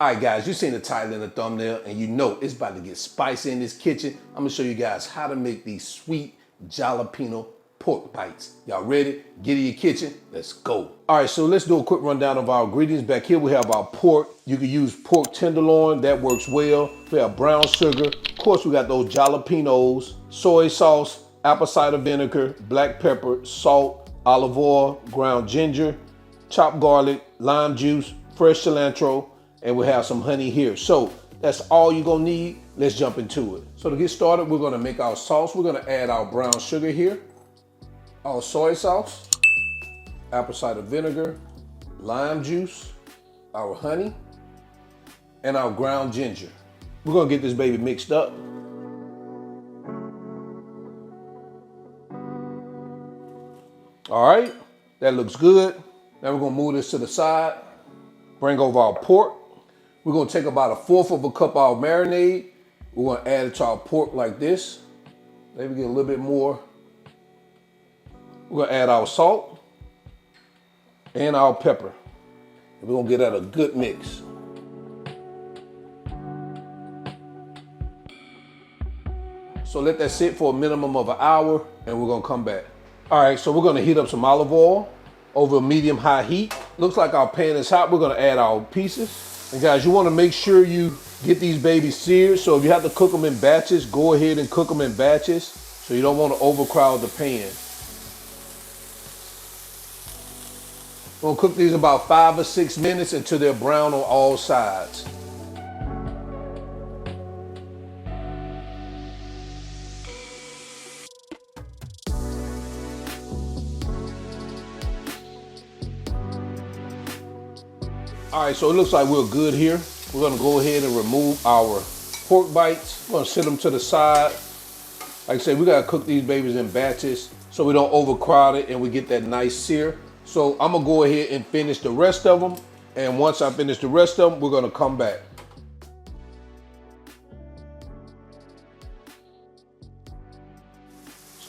All right, guys, you seen the title in the thumbnail, and you know it's about to get spicy in this kitchen. I'm gonna show you guys how to make these sweet jalapeno pork bites. Y'all ready? Get in your kitchen, let's go. All right, so let's do a quick rundown of our ingredients. Back here we have our pork. You can use pork tenderloin, that works well. We have brown sugar. Of course, we got those jalapenos, soy sauce, apple cider vinegar, black pepper, salt, olive oil, ground ginger, chopped garlic, lime juice, fresh cilantro, and we have some honey here. So that's all you're gonna need. Let's jump into it. So to get started, we're gonna make our sauce. We're gonna add our brown sugar here, our soy sauce, apple cider vinegar, lime juice, our honey, and our ground ginger. We're gonna get this baby mixed up. All right, that looks good. Now we're gonna move this to the side. Bring over our pork. We're gonna take about 1/4 of a cup of our marinade. We're gonna add it to our pork like this. Maybe get a little bit more. We're gonna add our salt and our pepper. And we're gonna get that a good mix. So let that sit for a minimum of an hour and we're gonna come back. All right, so we're gonna heat up some olive oil over a medium-high heat. Looks like our pan is hot. We're gonna add our pieces. And guys, you wanna make sure you get these babies seared. So if you have to cook them in batches, go ahead and cook them in batches. So you don't wanna overcrowd the pan. We're gonna cook these about 5 or 6 minutes until they're brown on all sides. All right, so it looks like we're good here. We're gonna go ahead and remove our pork bites. We're gonna set them to the side. Like I said, we gotta cook these babies in batches so we don't overcrowd it and we get that nice sear. So I'm gonna go ahead and finish the rest of them. And once I finish the rest of them, we're gonna come back.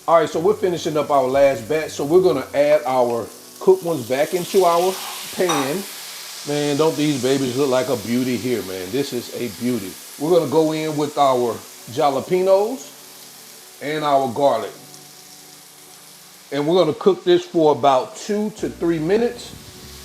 All right, so we're finishing up our last batch. So we're gonna add our cooked ones back into our pan. Man, don't these babies look like a beauty here, man? This is a beauty. We're gonna go in with our jalapenos and our garlic. And we're gonna cook this for about 2 to 3 minutes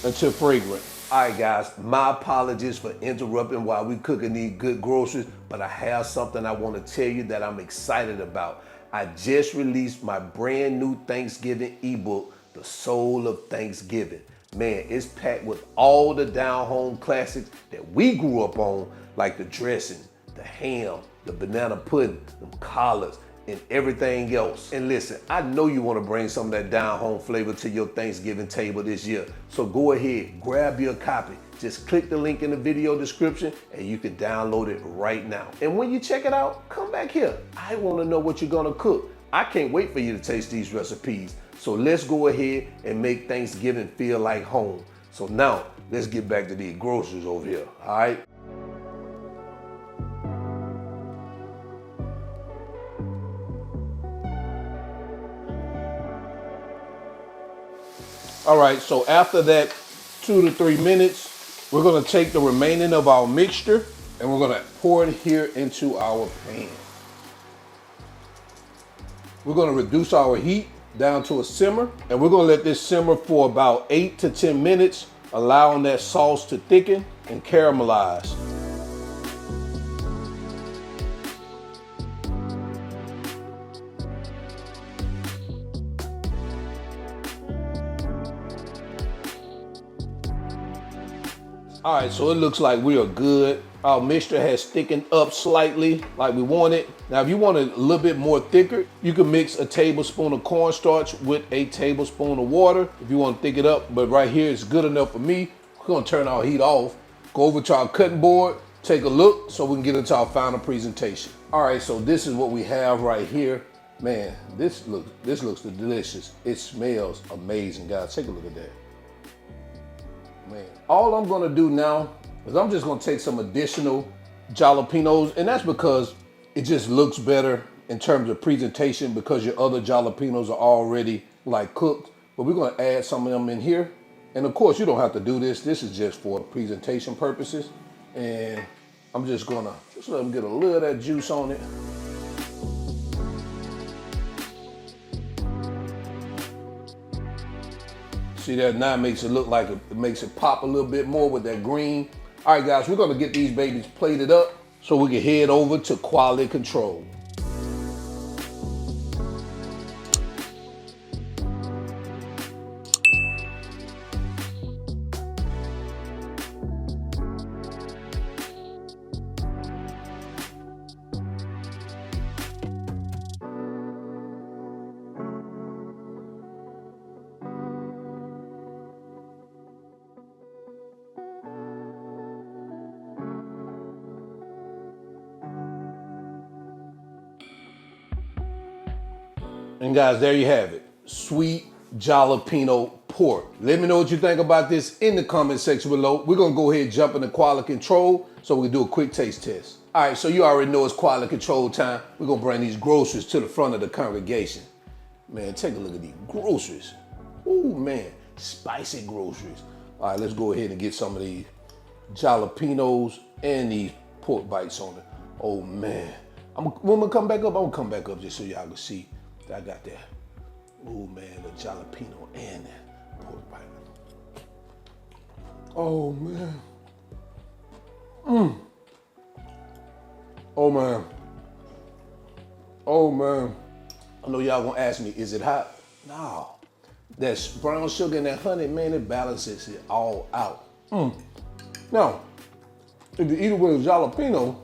until fragrant. All right, guys, my apologies for interrupting while we cooking these good groceries, but I have something I wanna tell you that I'm excited about. I just released my brand new Thanksgiving ebook, The Soul of Thanksgiving. Man, it's packed with all the down-home classics that we grew up on, like the dressing, the ham, the banana pudding, the collards, and everything else. And listen, I know you want to bring some of that down-home flavor to your Thanksgiving table this year. So go ahead, grab your copy. Just click the link in the video description and you can download it right now. And when you check it out, come back here. I want to know what you're gonna cook. I can't wait for you to taste these recipes. So let's go ahead and make Thanksgiving feel like home. So now, let's get back to these groceries over here, all right? All right, so after that 2 to 3 minutes, we're gonna take the remaining of our mixture and we're gonna pour it here into our pan. We're gonna reduce our heat down to a simmer, and we're gonna let this simmer for about 8 to 10 minutes, allowing that sauce to thicken and caramelize. All right, so it looks like we are good. Our mixture has thickened up slightly like we want it. Now, if you want it a little bit more thicker, you can mix a tablespoon of cornstarch with a tablespoon of water if you want to thick it up. But right here, it's good enough for me. We're gonna turn our heat off, go over to our cutting board, take a look so we can get into our final presentation. All right, so this is what we have right here. Man, this looks delicious. It smells amazing, guys. Take a look at that. Man, all I'm gonna do now is I'm just gonna take some additional jalapenos, and that's because it just looks better in terms of presentation because your other jalapenos are already like cooked. But we're gonna add some of them in here. And of course, you don't have to do this. This is just for presentation purposes. And I'm just gonna let them get a little of that juice on it. See that now makes it look like it makes it pop a little bit more with that green. All right, guys, we're gonna get these babies plated up so we can head over to quality control. And guys, there you have it. Sweet jalapeno pork. Let me know what you think about this in the comment section below. We're gonna go ahead and jump into quality control so we can do a quick taste test. All right, so you already know it's quality control time. We're gonna bring these groceries to the front of the congregation. Man, take a look at these groceries. Ooh, man, spicy groceries. All right, let's go ahead and get some of these jalapenos and these pork bites on it. Oh, man. When I'm gonna come back up, I'm gonna come back up just so y'all can see. I got that. Oh man, the jalapeno and that pork bite. Oh man. Oh man. Oh man. I know y'all gonna ask me, is it hot? No. That brown sugar and that honey, man, it balances it all out. Now, if you eat it with a jalapeno,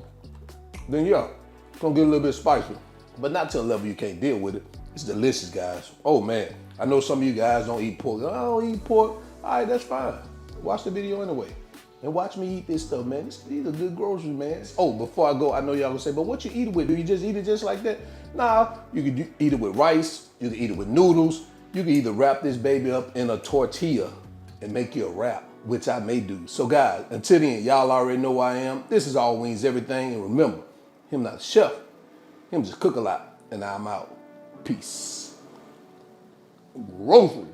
then yeah, it's gonna get a little bit spicy. But not to a level you can't deal with it. It's delicious, guys. Oh man, I know some of you guys don't eat pork. I don't eat pork. All right, that's fine. Watch the video anyway. And watch me eat this stuff, man. These are good groceries, man. Oh, before I go, I know y'all gonna say, but what you eat it with? Do you just eat it just like that? Nah, you can eat it with rice. You can eat it with noodles. You can either wrap this baby up in a tortilla and make you a wrap, which I may do. So guys, until then, y'all already know who I am. This is All Wings Everything. And remember, him not the chef. Him just cook a lot. And I'm out. Peace. Groceries.